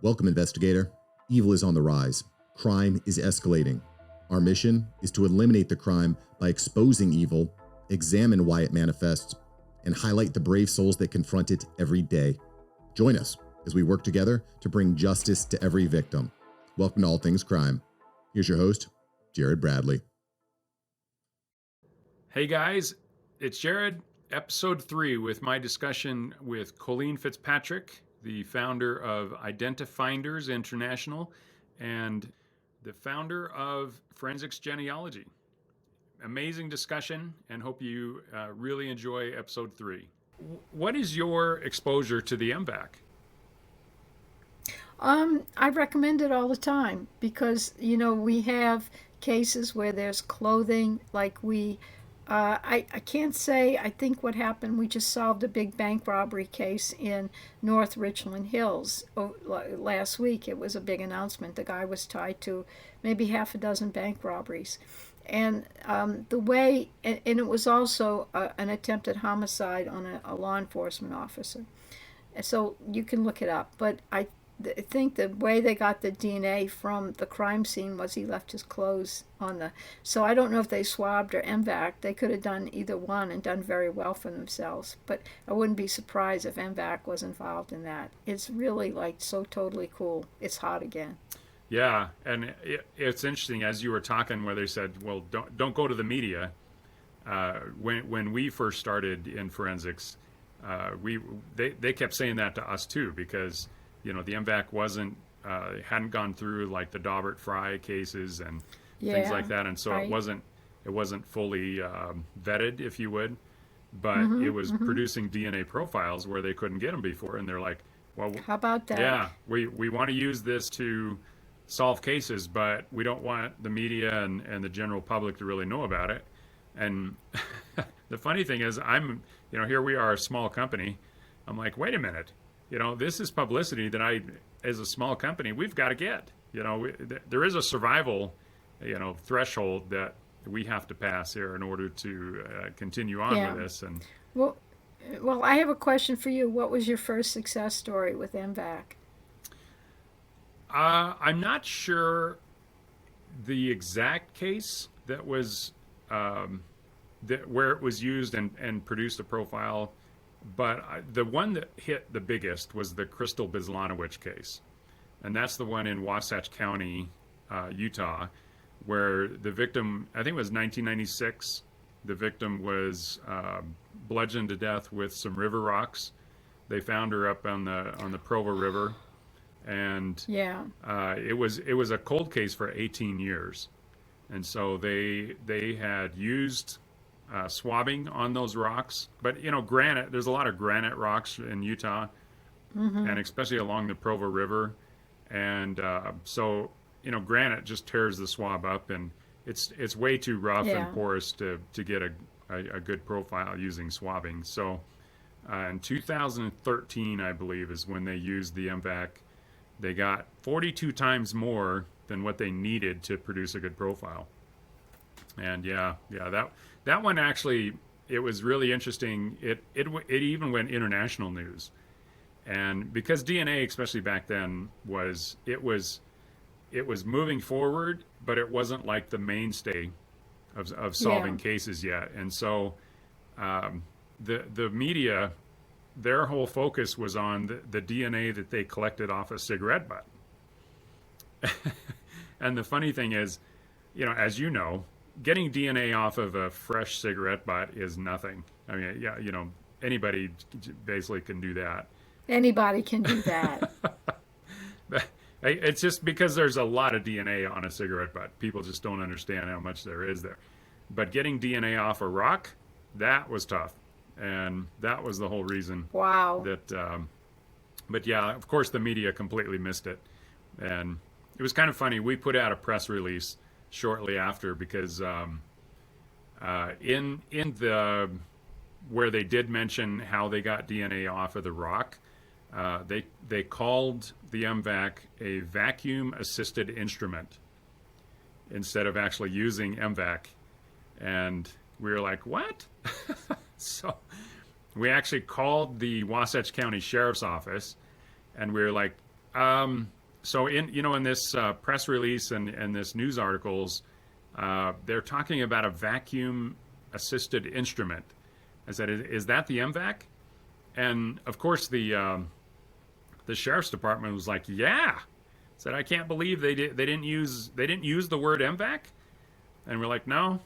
Welcome, investigator. Evil is on the rise. Crime is escalating. Our mission is to eliminate the crime by exposing evil, examine why it manifests, and highlight the brave souls that confront it every day. Join us as we work together to bring justice to every victim. Welcome to All Things Crime. Here's your host, Jared Bradley. Hey guys, it's Jared, episode 3 with my discussion with Colleen Fitzpatrick, the founder of Identifinders International and the founder of Forensics Genealogy. Amazing discussion, and hope you really enjoy episode 3. What is your exposure to the M-Vac? I recommend it all the time because, we have cases where there's clothing, like I can't say, I think what happened, we just solved a big bank robbery case in North Richland Hills last week. It was a big announcement. The guy was tied to maybe half a dozen bank robberies. And and it was also an attempted homicide on a law enforcement officer. So you can look it up. But I think the way they got the DNA from the crime scene was he left his clothes on the... So I don't know if they swabbed or M-Vac. They could have done either one and done very well for themselves. But I wouldn't be surprised if M-Vac was involved in that. It's really so totally cool. It's hot again. Yeah, and it's interesting, as you were talking, where they said, well, don't go to the media. When we first started in forensics, they kept saying that to us too, because the M-Vac hadn't gone through like the Daubert Fry cases and things like that, and so right. it wasn't fully vetted, if you would, but it was producing DNA profiles where they couldn't get them before, and they're like, well, how about that? Yeah, we want to use this to solve cases, but we don't want the media and the general public to really know about it. And the funny thing is, here we are, a small company. I'm like, wait a minute. This is publicity that as a small company, we've got to get. There is a survival, threshold that we have to pass here in order to continue on with this. And well, I have a question for you. What was your first success story with M-Vac? I'm not sure the exact case that was where it was used and produced a profile. But the one that hit the biggest was the Crystal Bislanowicz case. And that's the one in Wasatch County, Utah, where the victim, I think it was 1996, the victim was bludgeoned to death with some river rocks. They found her up on the Provo River. And it was a cold case for 18 years. And so they had used swabbing on those rocks, but granite, there's a lot of granite rocks in Utah, and especially along the Provo River, and so granite just tears the swab up, and it's way too rough and porous to get a good profile using swabbing. So in 2013, I believe, is when they used the M-Vac. They got 42 times more than what they needed to produce a good profile. And that one actually, it was really interesting. It even went international news, and because DNA, especially back then, was moving forward, but it wasn't like the mainstay of solving cases yet. And so the media, their whole focus was on the DNA that they collected off a cigarette butt. And the funny thing is, as you know, getting DNA off of a fresh cigarette butt is nothing. I mean, anybody basically can do that. Anybody can do that. It's just because there's a lot of DNA on a cigarette butt. People just don't understand how much there is there. But getting DNA off a rock, that was tough. And that was the whole reason. Wow. That, but yeah, of course the media completely missed it. And it was kind of funny. We put out a press release shortly after because in the where they did mention how they got DNA off of the rock, they called the M-Vac a vacuum-assisted instrument instead of actually using M-Vac. And we were like, what? So we actually called the Wasatch County Sheriff's Office, and we were like, So in this press release and this news articles, they're talking about a vacuum assisted instrument. I said, is that the M-Vac? And of course the sheriff's department was like, yeah. Said, I can't believe they didn't use the word M-Vac. And we're like, no,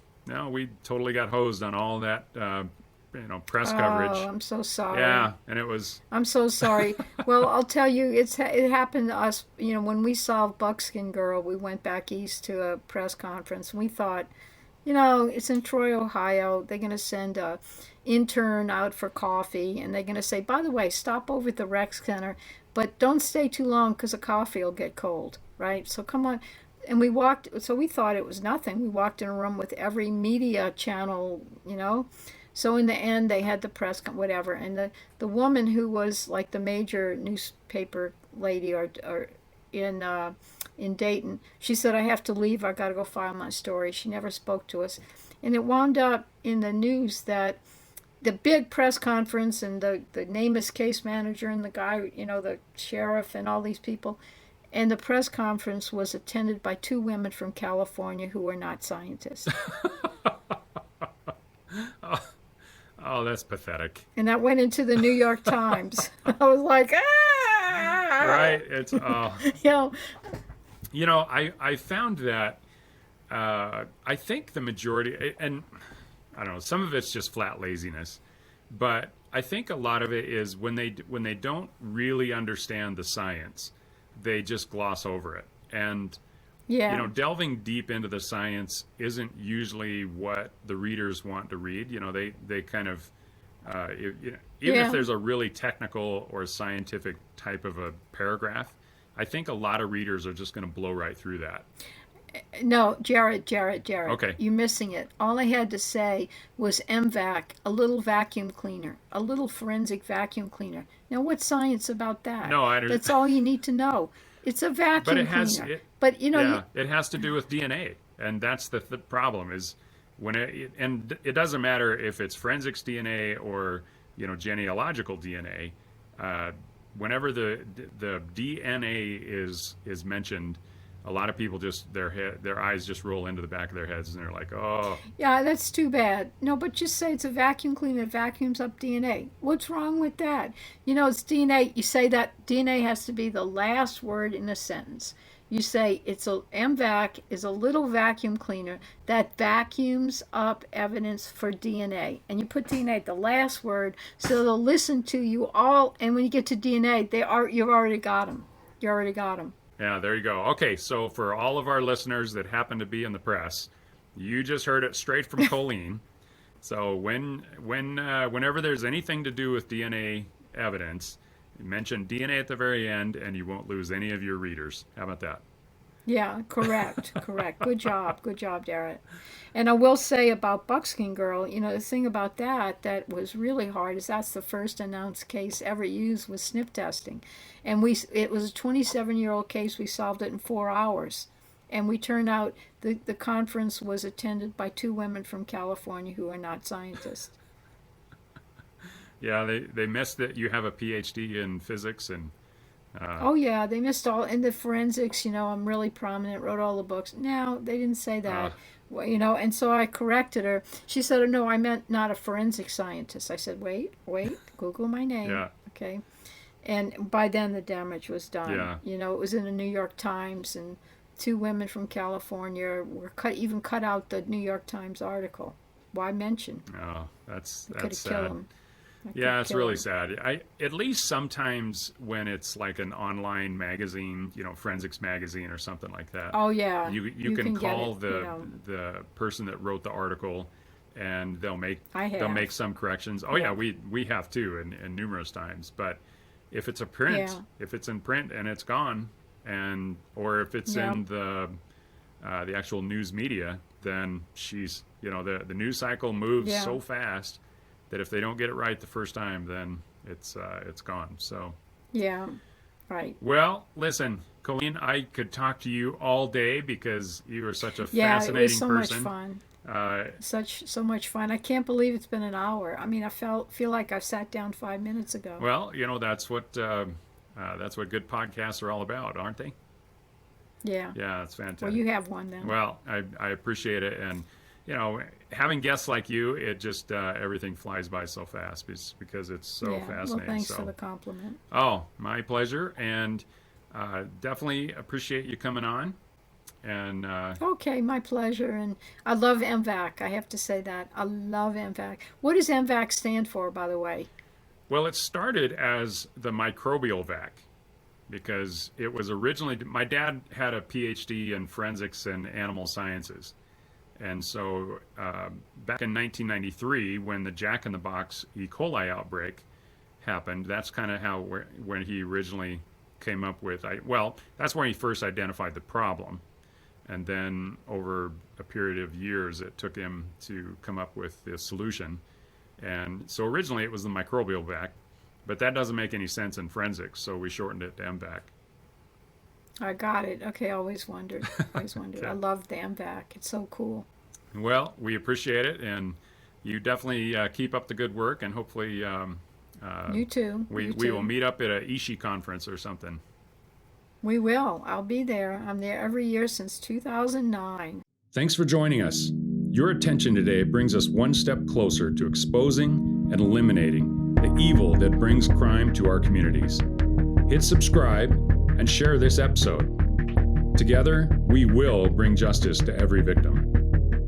we totally got hosed on all that press coverage. Oh, I'm so sorry. Yeah, and it was. I'm so sorry. Well, I'll tell you, it happened to us. When we solved Buckskin Girl, we went back east to a press conference, and we thought, it's in Troy, Ohio. They're going to send a intern out for coffee, and they're going to say, by the way, stop over at the rec center, but don't stay too long because the coffee will get cold, right? So come on. And we walked, so we thought it was nothing. We walked in a room with every media channel, So in the end, they had the press, whatever. And the woman who was like the major newspaper lady or in Dayton, she said, I have to leave. I got to go file my story. She never spoke to us. And it wound up in the news that the big press conference and the NamUs case manager and the guy, the sheriff and all these people, and the press conference was attended by two women from California who were not scientists. Oh, that's pathetic. And that went into the New York Times. I was like, ah! Right? It's, I found that I think the majority, and I don't know, some of it's just flat laziness, but I think a lot of it is when they don't really understand the science, they just gloss over it. And delving deep into the science isn't usually what the readers want to read. They kind of even if there's a really technical or scientific type of a paragraph, I think a lot of readers are just going to blow right through that. No, Jared. Okay. You're missing it. All I had to say was M-Vac, a little vacuum cleaner, a little forensic vacuum cleaner. Now, what's science about that? No, I understand. That's all you need to know. It's a vacuum cleaner. It has to do with DNA, and that's the problem is when it doesn't matter if it's forensics DNA or genealogical DNA. Whenever the DNA is mentioned, a lot of people just their eyes just roll into the back of their heads and they're like, oh. Yeah, that's too bad. No, but just say it's a vacuum cleaner that vacuums up DNA. What's wrong with that? It's DNA. You say that DNA has to be the last word in a sentence. You say M-Vac is a little vacuum cleaner that vacuums up evidence for DNA. And you put DNA at the last word so they'll listen to you all. And when you get to DNA, you've already got them. You already got them. Yeah, there you go. Okay, so for all of our listeners that happen to be in the press, you just heard it straight from Colleen. So whenever there's anything to do with DNA evidence, mention DNA at the very end, and you won't lose any of your readers. How about that? Yeah, correct. Good job, Darrett. And I will say about Buckskin Girl, the thing about that was really hard is that's the first announced case ever used with SNP testing. And it was a 27-year-old case. We solved it in 4 hours. And we turned out the conference was attended by two women from California who are not scientists. Yeah, they missed that you have a Ph.D. in physics and. Oh yeah, they missed all in the forensics. I'm really prominent. Wrote all the books. No, they didn't say that. And so I corrected her. She said, "Oh, no, I meant not a forensic scientist." I said, "Wait, Google my name." Yeah. Okay. And by then the damage was done. Yeah. It was in the New York Times, and two women from California were cut out the New York Times article. Why mention? Oh, that's Could have sad. killed them. Yeah, it's really sad. At least sometimes when it's like an online magazine, forensics magazine or something like that. Oh yeah. You can call the person that wrote the article, and they'll make some corrections. Oh yeah, we have too, and numerous times. But if it's a print, if it's in print and it's gone, or if it's in the actual news media, then the news cycle moves so fast that if they don't get it right the first time, then it's gone. So yeah, right. Well, listen, Colleen, I could talk to you all day because you are such a fascinating person. It was so much fun. So much fun. I can't believe it's been an hour. I mean, I feel like I sat down 5 minutes ago. Well, that's what That's what good podcasts are all about, aren't they? Yeah. Yeah, it's fantastic. Well, you have one then. Well, I appreciate it. And, having guests like you, it just, everything flies by so fast because it's so fascinating. Well, thanks for the compliment. Oh, my pleasure. And definitely appreciate you coming on. And Okay, my pleasure. And I love M-Vac. I have to say that. I love M-Vac. What does M-Vac stand for, by the way? well, it started as the microbial vac because it was originally, my dad had a Ph.D. in forensics and animal sciences. And so back in 1993, when the Jack in the Box E. coli outbreak happened, that's kind of how when he originally came up with, that's when he first identified the problem. And then over a period of years, it took him to come up with the solution. And so originally it was the microbial vac, but that doesn't make any sense in forensics, so we shortened it to M-Vac. I got it. Okay, always wondered. Always wondered. Okay. I love the M-Vac. It's so cool. Well, we appreciate it, and you definitely keep up the good work, and hopefully You too. we You will too. meet up at a Ishii conference or something. We will. I'll be there. I'm there every year since 2009. Thanks for joining us. Your attention today brings us one step closer to exposing and eliminating the evil that brings crime to our communities. Hit subscribe and share this episode. Together, we will bring justice to every victim.